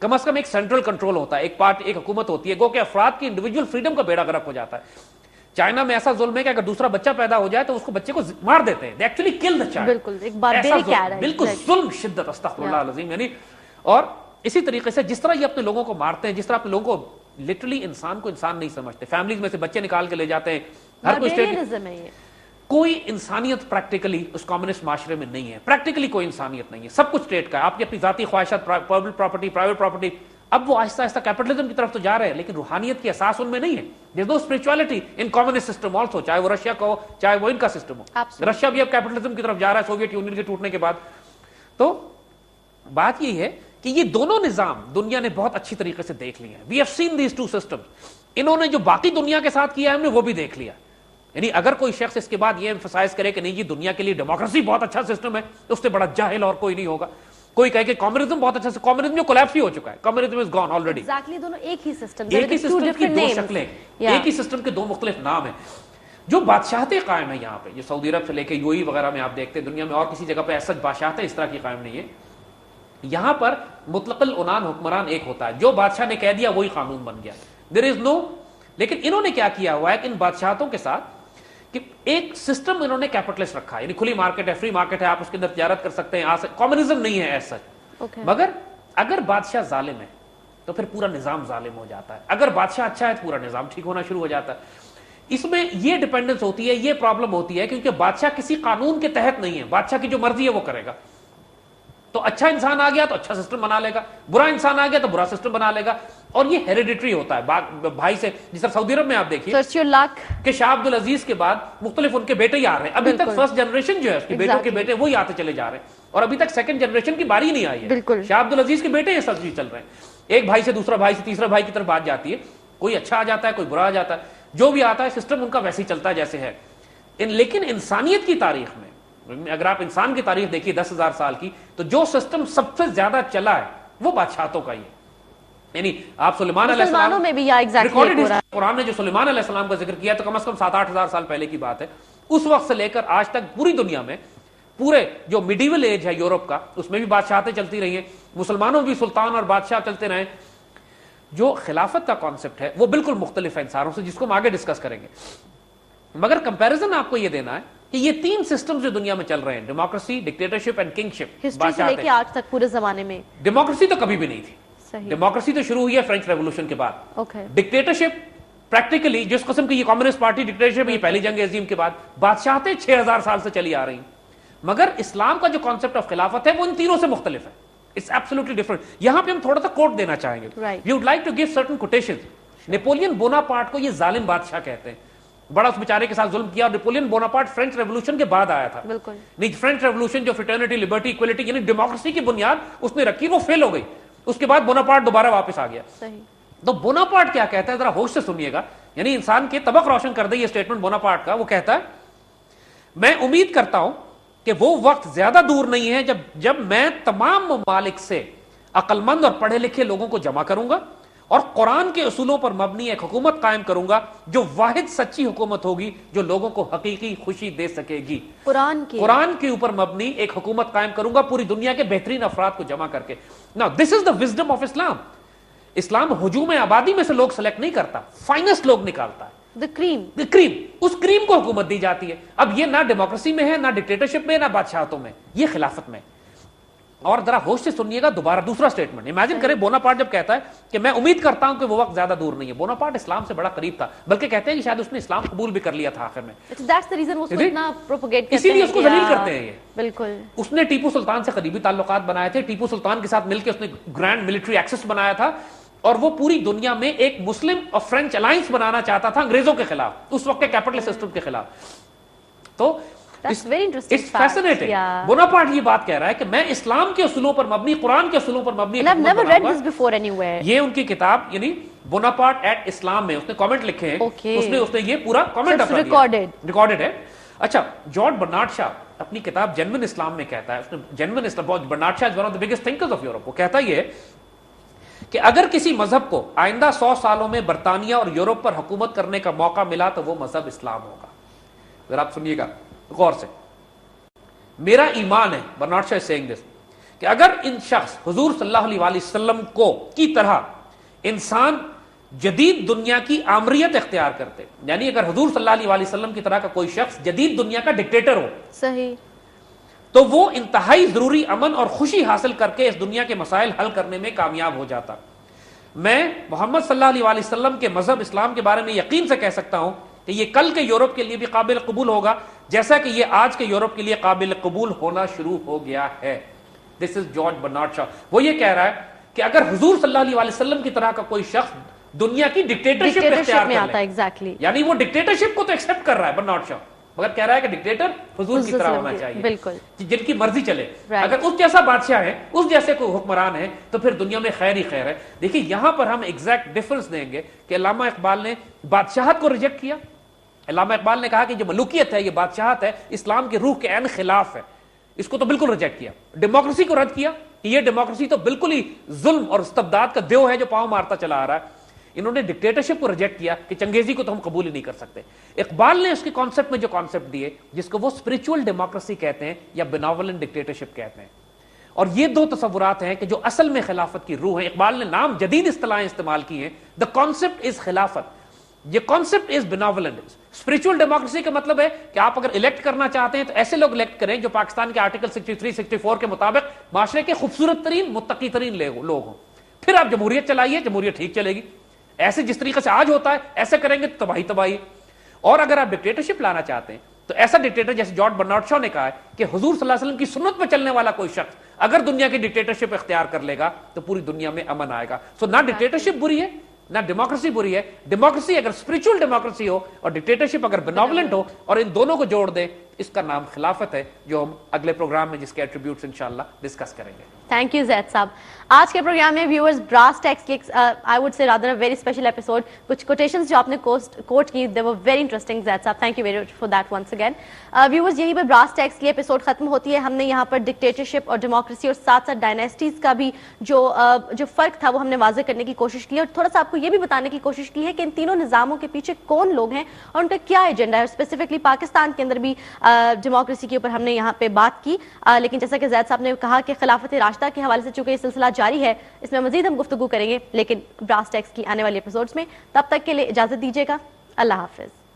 کم از کم ایک central control ہوتا ہے, ایک پارٹ, ایک حکومت ہوتی ہے, گو کہ افراد کی انڈیویجول فریڈم کا بیڑا غرق ہو جاتا ہے. چائنا میں ایسا ظلم ہے کہ اگر دوسرا بچہ پیدا ہو جائے تو اس کو بچے کو مار دیتے ہیں, they actually kill the child. بالکل ایک باربیرک ہے, بالکل ظلم شدت, استغفر اللہ العظیم. یعنی اور اسی طریقے سے جس طرح یہ اپنے لوگوں کو مارتے ہیں, جس طرح اپنے لوگوں کو لٹرلی انسان کو انسان نہیں سمجھتے, فیملیز میں سے بچے نکال کے لے جاتے ہیں, ہر کوئی اسٹیٹ, کوئی انسانیت پریکٹیکلی اس کمیونسٹ معاشرے میں نہیں ہے, پریکٹیکلی کوئی انسانیت نہیں ہے, سب کچھ اسٹیٹ کا ہے, آپ کی اپنی ذاتی خواہشات, پبلک پراپرٹی, پرائیویٹ پراپرٹی. اب وہ آہستہ آہستہ کیپٹلزم کی طرف تو جا رہے ہیں, لیکن روحانیت کی اساس ان میں نہیں ہے. There's no spirituality in communist system also, چاہے وہ رشیا کا ہو چاہے وہ ان کا سسٹم ہو. رشیا بھی اب کیپٹلزم کی طرف جا رہا ہے سوویت یونین کے ٹوٹنے کے بعد. تو بات یہ ہے کہ یہ دونوں نظام دنیا نے بہت اچھی طریقے سے دیکھ لیے ہیں. We have seen these two systems. انہوں نے جو باقی دنیا کے ساتھ کیا ہے ہم نے وہ بھی دیکھ لیا. یعنی اگر کوئی شخص اس کے بعد یہ ایمفسائز کرے کہ نہیں جی دنیا کے لیے ڈیموکریسی بہت اچھا سسٹم ہے, اس سے بڑا جاہل اور کوئی نہیں ہوگا. کوئی کہے کہ کمیونزم بہت اچھا, کمیونزم جو کولیپس ہی ہو چکا ہے, کمیونزم از گون آلریڈی. ایگزیکٹلی دونوں ایک ہی سسٹم, ایک ہی سسٹم کی دو شکلیں, ایک ہی سسٹم کے دو مختلف نام ہیں. جو بادشاہتیں قائم ہیں یہاں پہ, یہ سعودی عرب سے لے کے یو ای وغیرہ میں آپ دیکھتے ہیں, دنیا میں اور کسی جگہ پہ ایسا بادشاہتیں اس طرح کی قائم نہیں ہے. یہاں پر مطلق العنان حکمران ایک ہوتا ہے, جو بادشاہ نے کہہ دیا وہی قانون بن گیا. دیر از نو, لیکن انہوں نے کیا کیا ہوا ہے کہ ان بادشاہتوں کے ساتھ کہ ایک سسٹم انہوں نے کیپٹلسٹ رکھا ہے, یعنی کھلی مارکیٹ ہے, فری مارکیٹ ہے, آپ اس کے اندر تجارت کر سکتے ہیں, کمیونزم نہیں ہے ایسا. مگر اگر بادشاہ ظالم ہے تو پھر پورا نظام ظالم ہو جاتا ہے, اگر بادشاہ اچھا ہے تو پورا نظام ٹھیک ہونا شروع ہو جاتا ہے. اس میں یہ ڈیپینڈنس ہوتی ہے, یہ پرابلم ہوتی ہے کیونکہ بادشاہ کسی قانون کے تحت نہیں ہے, بادشاہ کی جو مرضی ہے وہ کرے گا. تو اچھا انسان آ گیا تو اچھا سسٹم بنا لے گا, برا انسان آ گیا تو برا سسٹم بنا لے گا. اور یہ ہیریڈیٹری ہوتا ہے بھائی سے, جس طرح سعودی عرب میں آپ دیکھیے کہ شاہ عبد العزیز کے بعد مختلف ان کے بیٹے ہی آ رہے ہیں. ابھی تک فرسٹ جنریشن جو ہے اس کے بیٹوں کے بیٹے وہی آتے چلے جا رہے ہیں, اور ابھی تک سیکنڈ جنریشن کی باری نہیں آئی ہے. شاہ عبد العزیز کے بیٹے یہ سب چیز چل رہے ہیں, ایک بھائی سے دوسرا بھائی سے تیسرا بھائی کی طرف بات جاتی ہے, کوئی اچھا آ جاتا ہے کوئی برا آ جاتا ہے, جو بھی آتا ہے سسٹم ان کا ویسے ہی چلتا ہے جیسے ہے. لیکن انسانیت کی تاریخ میں اگر آپ انسان کی تاریخ دیکھیے 10,000 سال کی, تو جو سسٹم سب سے زیادہ چلا ہے وہ بادشاہتوں کا ہی ہے. یعنی آپ سلیمان علیہ السلام میں بھی قرآن نے جو سلیمان علیہ السلام کا ذکر کیا تو کم از کم 7-8 ہزار سال پہلے کی بات ہے. اس وقت سے لے کر آج تک پوری دنیا میں, پورے جو میڈیول ایج ہے یورپ کا, اس میں بھی بادشاہتیں چلتی رہی ہیں, مسلمانوں بھی سلطان اور بادشاہ چلتے رہے. جو خلافت کا کانسیپٹ ہے وہ بالکل مختلف ہے ان ساروں سے, جس کو ہم آگے ڈسکس کریں گے. مگر کمپیرزن آپ کو یہ دینا ہے کہ یہ تین سسٹم جو دنیا میں چل رہے ہیں, democracy, dictatorship and kingship, history سے لے کے آج تک پورے زمانے میں ڈیموکریسی تو کبھی بھی نہیں تھی. ڈیموکریسی تو شروع ہوئی ہے فرینچ ریولوشن کے بعد. ڈکٹیٹرشپ پریکٹیکلی جس قسم کی یہ کمیونسٹ پارٹی ڈکٹیٹرشپ, یہ پہلی جنگ عظیم کے بعد, بادشاہتیں 6,000 سال سے چلی آ رہی ہیں. مگر اسلام کا جو کانسیپٹ آف خلافت ہے وہ ان تینوں سے مختلف ہے. It's absolutely different. یہاں پہ ہم تھوڑا سا کوٹ دینا چاہیں گے. We would like to give certain quotations. Napoleon Bonaparte کو یہ ظالم بادشاہ کہتے ہیں, بڑا اس بیچارے کے ساتھ ظلم کیا. اور نیپولین بوناپارٹ فرینچ ریولوشن کے بعد آیا تھا. نہیں, فرینچ ریولوشن جو فریٹرنیٹی, لبرٹی, ایکوالٹی یعنی ڈیموکریسی کی بنیاد اس نے رکھی, وہ فیل ہو گئی. اس کے بعد بوناپارٹ دوبارہ واپس آ گیا. تو بوناپارٹ کیا کہتا ہے, ذرا ہوش سے سنیے گا, یعنی انسان کے طبق روشن کر دے یہ اسٹیٹمنٹ بوناپارٹ کا. وہ کہتا ہے میں امید کرتا ہوں کہ وہ وقت زیادہ دور نہیں ہے جب میں تمام ممالک سے عقل مند اور پڑھے لکھے لوگوں کو جمع کروں گا اور قرآن کے اصولوں پر مبنی ایک حکومت قائم کروں گا جو واحد سچی حکومت ہوگی جو لوگوں کو حقیقی خوشی دے سکے گی. قرآن کے اوپر مبنی ایک حکومت قائم کروں گا پوری دنیا کے بہترین افراد کو جمع کر کے. Now this is the wisdom of Islam. اسلام ہجوم آبادی میں سے لوگ سلیکٹ نہیں کرتا, فائنسٹ لوگ نکالتا ہے. the cream. اس کریم کو حکومت دی جاتی ہے. اب یہ نہ ڈیموکریسی میں ہے, نہ ڈکٹیٹرشپ میں, نہ بادشاہتوں میں, یہ خلافت میں. اور ذرا ہوش سے سنیے گا دوبارہ دوسرا اسٹیٹمنٹ. امیجن کریں بوناپارٹ جب کہتا ہے کہ میں امید کرتا ہوں کہ وہ وقت زیادہ دور نہیں ہے. بوناپارٹ اسلام سے بڑا قریب تھا, بلکہ کہتے ہیں کہ شاید اس نے اسلام قبول بھی کر لیا تھا آخر میں. اسی لیے اس کو ذلیل کرتے ہیں. یہ بالکل اس نے ٹیپو سلطان سے قریبی تعلقات بنائے تھے. ٹیپو سلطان کے ساتھ مل کے اس نے گرینڈ ملٹری ایکسس بنایا تھا, اور وہ پوری دنیا میں ایک مسلم اور فرینچ الائنس بنانا چاہتا تھا انگریزوں کے خلاف, اس وقت کے کیپٹل سسٹم کے خلاف. تو بوناپارٹ یہ بات کہہ رہا ہے کہ میں اسلام کے اصولوں پر مبنی, قرآن کے اصولوں پر مبنی. یہ ان کی کتاب یعنی بوناپارٹ ایٹ اسلام میں اس نے کامنٹ لکھے ہیں. اس نے یہ پورا کامنٹ ریکارڈڈ ہے. اچھا, جارج برنارڈ شاہ اپنی کتاب جینوئن اسلام میں کہتا ہے, اس نے genuine Islam, Bernard Shaw is one of the biggest thinkers of Europe, وہ کہتا یہ ہے کہ اگر کسی مذہب کو آئندہ 100 سالوں میں برطانیہ اور یورپ پر حکومت کرنے کا موقع ملا تو وہ مذہب اسلام ہوگا. ذرا آپ سنیے گا غور سے. میرا ایمان ہے, برنارڈ شاہ سیئنگ دس, کہ اگر ان شخص حضور صلی اللہ علیہ وآلہ وسلم کو کی طرح انسان جدید دنیا کی آمریت اختیار کرتے، یعنی اگر حضور صلی اللہ علیہ وآلہ وسلم کی طرح کا کوئی شخص جدید دنیا کا ڈکٹیٹر ہو، صحیح، تو وہ انتہائی ضروری امن اور خوشی حاصل کر کے اس دنیا کے مسائل حل کرنے میں کامیاب ہو جاتا۔ میں محمد صلی اللہ علیہ وآلہ وسلم کے مذہب اسلام کے بارے میں یقین سے کہہ سکتا ہوں کہ یہ کل کے یورپ کے لیے بھی قابل قبول ہوگا، جیسا کہ یہ آج کے یورپ کے لیے قابل قبول ہونا شروع ہو گیا ہے۔ دس از جارج برنارڈ شاء، وہ یہ کہہ رہا ہے کہ اگر حضور صلی اللہ علیہ وآلہ وسلم کی طرح کا کوئی شخص دنیا کی ڈکٹیٹرشپ اختیار میں کر آتا ہے، لے، ایگزیکٹلی، یعنی وہ ڈکٹیٹرشپ کو تو ایکسپٹ کر رہا ہے برنارڈ شاء، مگر کہہ رہا ہے کہ ڈکٹیٹر حضور کی طرح ہونا چاہیے، بالکل، جن کی مرضی چلے۔ اگر اس جیسا بادشاہ ہے، اس جیسے کوئی حکمران ہے، تو پھر دنیا میں خیر ہی خیر ہے۔ دیکھیے یہاں پر ہم ایگزیکٹ ڈفرنس دیں گے کہ علامہ اقبال نے بادشاہت کو ریجیکٹ کیا۔ علامہ اقبال نے کہا کہ جو ملوکیت ہے، یہ بادشاہت ہے، اسلام کی روح کے عین خلاف ہے، اس کو تو بالکل ریجیکٹ کیا۔ ڈیموکریسی کو رد کیا کہ یہ ڈیموکریسی تو بالکل ہی ظلم اور استبداد کا دیو ہے جو پاؤں مارتا چلا آ رہا ہے۔ انہوں نے ڈکٹیٹرشپ کو ریجیکٹ کیا کہ چنگیزی کو تو ہم قبول ہی نہیں کر سکتے۔ اقبال نے اس کے کانسیپٹ میں جو کانسیپٹ دیے، جس کو وہ اسپرچول ڈیموکریسی کہتے ہیں یا بیناولنٹ ڈکٹیٹرشپ کہتے ہیں، اور یہ دو تصورات ہیں کہ جو اصل میں خلافت کی روح ہے۔ اقبال نے نام جدید اصطلاحیں استعمال کی ہیں، دا کانسیپٹ از خلافت، یہ کانسیپٹ از بیناولنٹ۔ اسپرچول ڈیموکریسی کا مطلب ہے کہ آپ اگر الیکٹ کرنا چاہتے ہیں تو ایسے لوگ الیکٹ کریں جو پاکستان کے آرٹیکل 63 64 کے مطابق معاشرے کے خوبصورت ترین متقی ترین لوگ ہوں، پھر آپ جمہوریت چلائیے، جمہوریت ٹھیک چلے گی۔ ایسے جس طریقے سے آج ہوتا ہے ایسے کریں گے تو تباہی۔ اور اگر آپ ڈکٹیٹرشپ لانا چاہتے ہیں تو ایسا ڈکٹیٹر جیسے جارج برنارڈ شاء نے کہا ہے کہ حضور صلی اللہ علیہ وسلم کی سنت پہ چلنے والا کوئی شخص اگر دنیا کی ڈکٹیٹرشپ اختیار کر لے گا تو پوری دنیا میں امن آئے گا۔ سو نہ ڈکٹیٹرشپ بری ہے نہ ڈیموکریسی بری ہے۔ ڈیموکریسی اگر اسپرچول ڈیموکریسی ہو اور ڈکٹیٹرشپ اگر بیناولنٹ ہو اور ان دونوں کو جوڑ دے، اس کا نام خلافت ہے، جو ہم اگلے پروگرام میں جس کے ایٹریبیوٹس انشاءاللہ ڈسکس کریں گے۔ تھینک یو زید صاحب۔ آج کے پروگرام میں ویورز براس ٹیکس کی I would say rather very special episode, کچھ کوٹیشنز جو آپ نے کوٹ کی دے ور ویری انٹرسٹنگ زید صاحب، thank you very much for that once again. Viewers یہی پر براس ٹیکس کی ایپیسوڈ ختم ہوتی ہے۔ ہم نے یہاں پر ڈکٹیٹرشپ اور ڈیموکریسی اور ساتھ ساتھ ڈائنیسٹیز کا بھی جو فرق تھا وہ ہم نے واضح کرنے کی کوشش کی، اور تھوڑا سا آپ کو یہ بھی بتانے کی کوشش کی ہے کہ ان تینوں نظاموں کے پیچھے کون لوگ ہیں اور ان کا کیا ایجنڈا ہے، اور اسپیسیفکلی پاکستان کے اندر بھی ڈیموکریسی کے اوپر ہم نے یہاں پہ بات کی۔ لیکن جیسا کہ زید صاحب نے کہا کہ خلافت راشدہ کے حوالے سے چونکہ یہ سلسلہ جاری ہے، اس میں مزید ہم گفتگو کریں گے لیکن براس ٹیکس کی آنے والی ایپیسوڈز میں۔ تب تک کے لیے اجازت دیجیے گا، اللہ حافظ۔